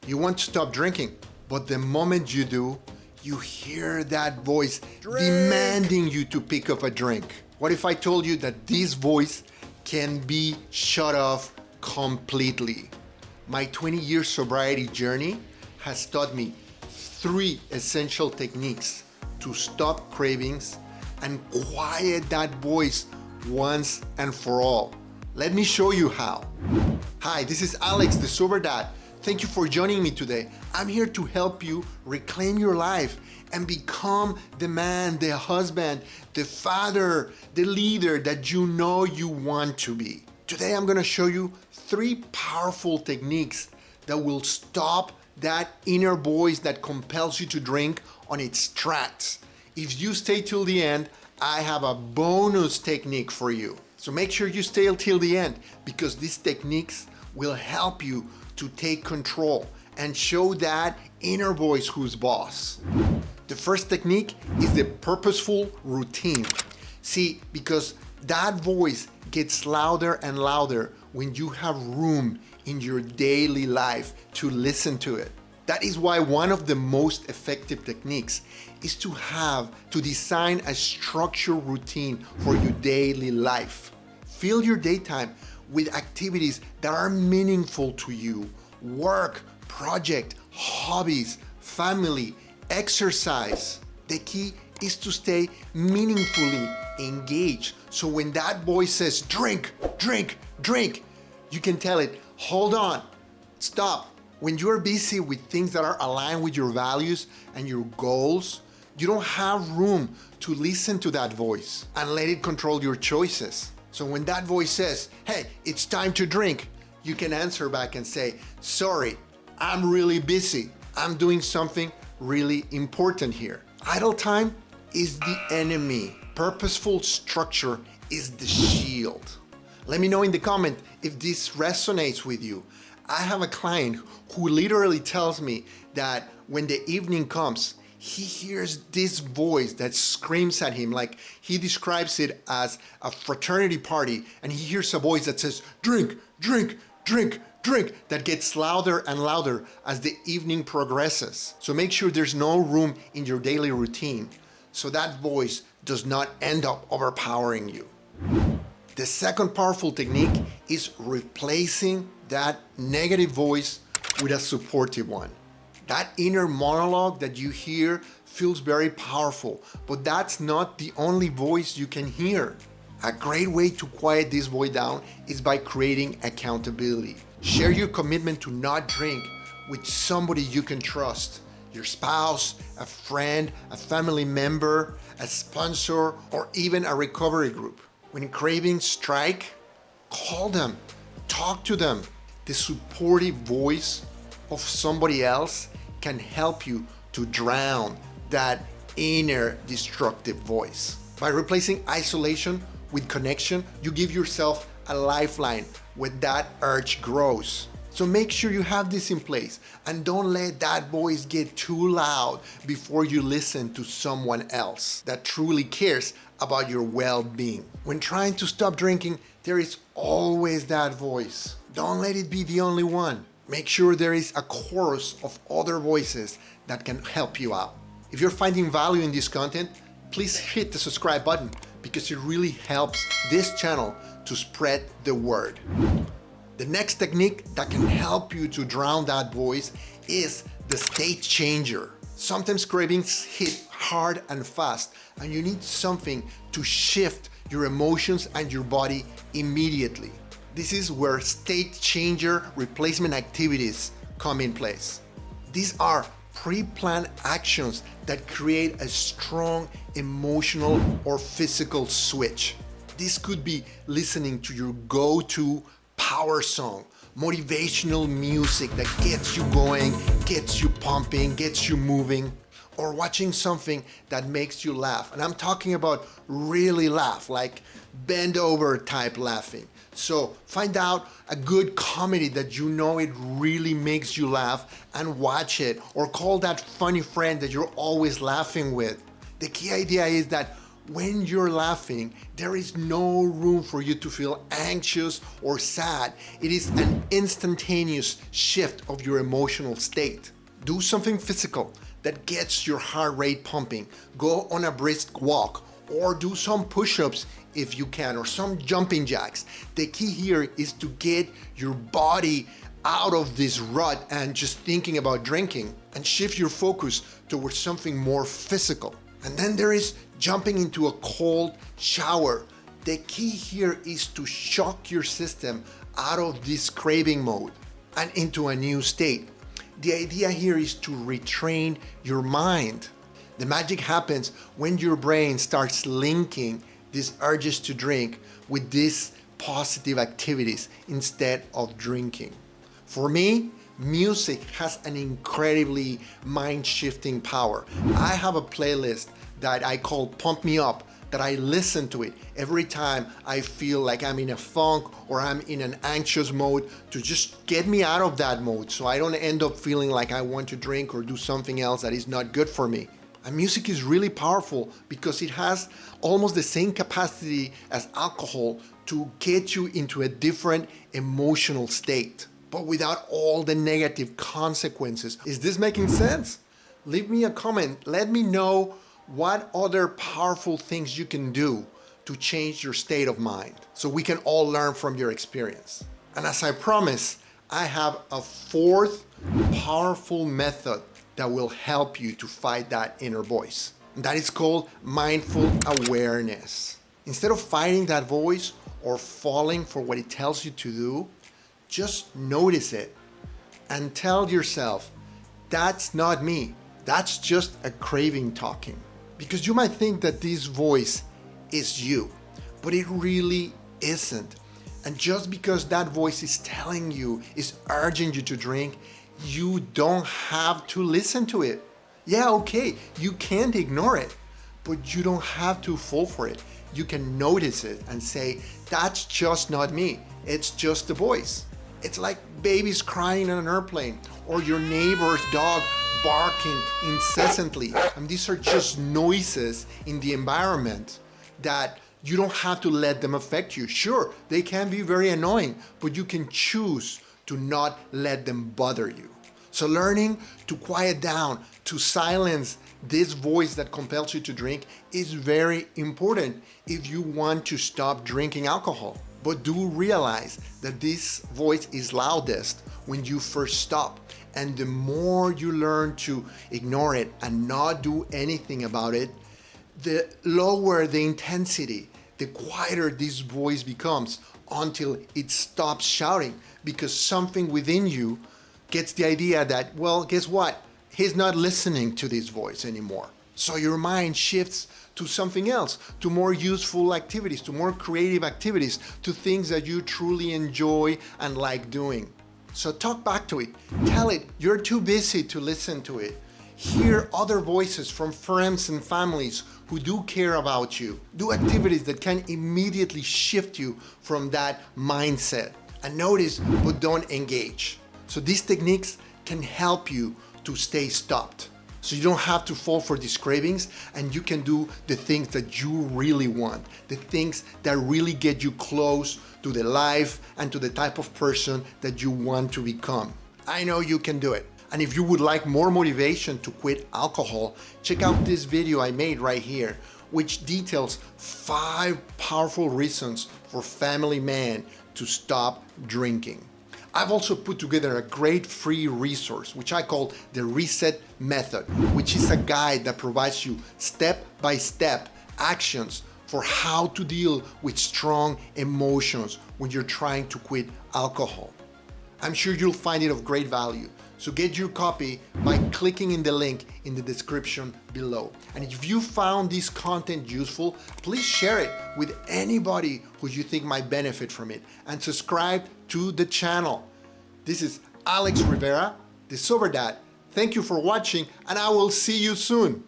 You want to stop drinking, but the moment you do, you hear that voice demanding you to pick up a drink. What if I told you that this voice can be shut off completely? My 20-year sobriety journey has taught me 3 essential techniques to stop cravings and quiet that voice once and for all. Let me show you how. Hi, this is Alex, the Sober Dad. Thank you for joining me today. I'm here to help you reclaim your life and become the man, the husband, the father, the leader that you know you want to be. Today I'm gonna show you 3 powerful techniques that will stop that inner voice that compels you to drink on its tracks. If you stay till the end, I have a bonus technique for you. So make sure you stay till the end, because these techniques will help you to take control and show that inner voice who's boss. The first technique is the purposeful routine. See, because that voice gets louder and louder when you have room in your daily life to listen to it. That is why one of the most effective techniques is to design a structured routine for your daily life. Fill your daytime with activities that are meaningful to you: work, project, hobbies, family, exercise. The key is to stay meaningfully engaged. So when that voice says, drink, drink, drink, you can tell it, hold on, stop. When you're busy with things that are aligned with your values and your goals, you don't have room to listen to that voice and let it control your choices. So when that voice says, hey, it's time to drink, you can answer back and say, sorry, I'm really busy. I'm doing something really important here. Idle time is the enemy. Purposeful structure is the shield. Let me know in the comment if this resonates with you. I have a client who literally tells me that when the evening comes, he hears this voice that screams at him, like he describes it as a fraternity party, and he hears a voice that says, drink, drink, drink, drink, that gets louder and louder as the evening progresses. So make sure there's no room in your daily routine so that voice does not end up overpowering you. The second powerful technique is replacing that negative voice with a supportive one. That inner monologue that you hear feels very powerful, but that's not the only voice you can hear. A great way to quiet this voice down is by creating accountability. Share your commitment to not drink with somebody you can trust. Your spouse, a friend, a family member, a sponsor, or even a recovery group. When cravings strike, call them, talk to them. The supportive voice of somebody else can help you to drown that inner destructive voice. By replacing isolation with connection, you give yourself a lifeline when that urge grows. So make sure you have this in place and don't let that voice get too loud before you listen to someone else that truly cares about your well-being. When trying to stop drinking, there is always that voice. Don't let it be the only one. Make sure there is a chorus of other voices that can help you out. If you're finding value in this content, please hit the subscribe button because it really helps this channel to spread the word. The next technique that can help you to drown that voice is the state changer. Sometimes cravings hit hard and fast, and you need something to shift your emotions and your body immediately. This is where state changer replacement activities come in place. These are pre-planned actions that create a strong emotional or physical switch. This could be listening to your go-to power song, motivational music that gets you going, gets you pumping, gets you moving, or watching something that makes you laugh. And I'm talking about really laugh, like bend over type laughing. So find out a good comedy that you know it really makes you laugh and watch it, or call that funny friend that you're always laughing with. The key idea is that When you're laughing, there is no room for you to feel anxious or sad. It is an instantaneous shift of your emotional state. Do something physical that gets your heart rate pumping. Go on a brisk walk or do some push-ups if you can, or some jumping jacks. The key here is to get your body out of this rut and just thinking about drinking, and shift your focus towards something more physical. And then there is jumping into a cold shower. The key here is to shock your system out of this craving mode and into a new state. The idea here is to retrain your mind. The magic happens when your brain starts linking these urges to drink with these positive activities instead of drinking. For me, music has an incredibly mind-shifting power. I have a playlist that I call Pump Me Up, that I listen to it every time I feel like I'm in a funk or I'm in an anxious mode, to just get me out of that mode so I don't end up feeling like I want to drink or do something else that is not good for me. And music is really powerful because it has almost the same capacity as alcohol to get you into a different emotional state, but without all the negative consequences. Is this making sense? Leave me a comment. Let me know what other powerful things you can do to change your state of mind, so we can all learn from your experience. And as I promised, I have a fourth powerful method that will help you to fight that inner voice. And that is called mindful awareness. Instead of fighting that voice or falling for what it tells you to do, just notice it and tell yourself, that's not me. That's just a craving talking. Because you might think that this voice is you, but it really isn't. And just because that voice is telling you, is urging you to drink, you don't have to listen to it. Yeah, okay, you can't ignore it, but you don't have to fall for it. You can notice it and say, that's just not me. It's just the voice. It's like babies crying on an airplane, or your neighbor's dog barking incessantly. And these are just noises in the environment that you don't have to let them affect you. Sure, they can be very annoying, but you can choose to not let them bother you. So learning to quiet down, to silence this voice that compels you to drink is very important if you want to stop drinking alcohol. But do realize that this voice is loudest when you first stop. And the more you learn to ignore it and not do anything about it, the lower the intensity, the quieter this voice becomes, until it stops shouting, because something within you gets the idea that, well, guess what? He's not listening to this voice anymore. So your mind shifts to something else, to more useful activities, to more creative activities, to things that you truly enjoy and like doing. So talk back to it. Tell it you're too busy to listen to it. Hear other voices from friends and families who do care about you. Do activities that can immediately shift you from that mindset. And notice, but don't engage. So these techniques can help you to stay stopped. So you don't have to fall for these cravings, and you can do the things that you really want, the things that really get you close to the life and to the type of person that you want to become. I know you can do it. And if you would like more motivation to quit alcohol, check out this video I made right here, which details 5 powerful reasons for family man to stop drinking. I've also put together a great free resource, which I call the Reset Method, which is a guide that provides you step-by-step actions for how to deal with strong emotions when you're trying to quit alcohol. I'm sure you'll find it of great value. So get your copy by clicking in the link in the description below. And if you found this content useful, please share it with anybody who you think might benefit from it, and subscribe to the channel. This is Alex Rivera, the Sober Dad. Thank you for watching, and I will see you soon.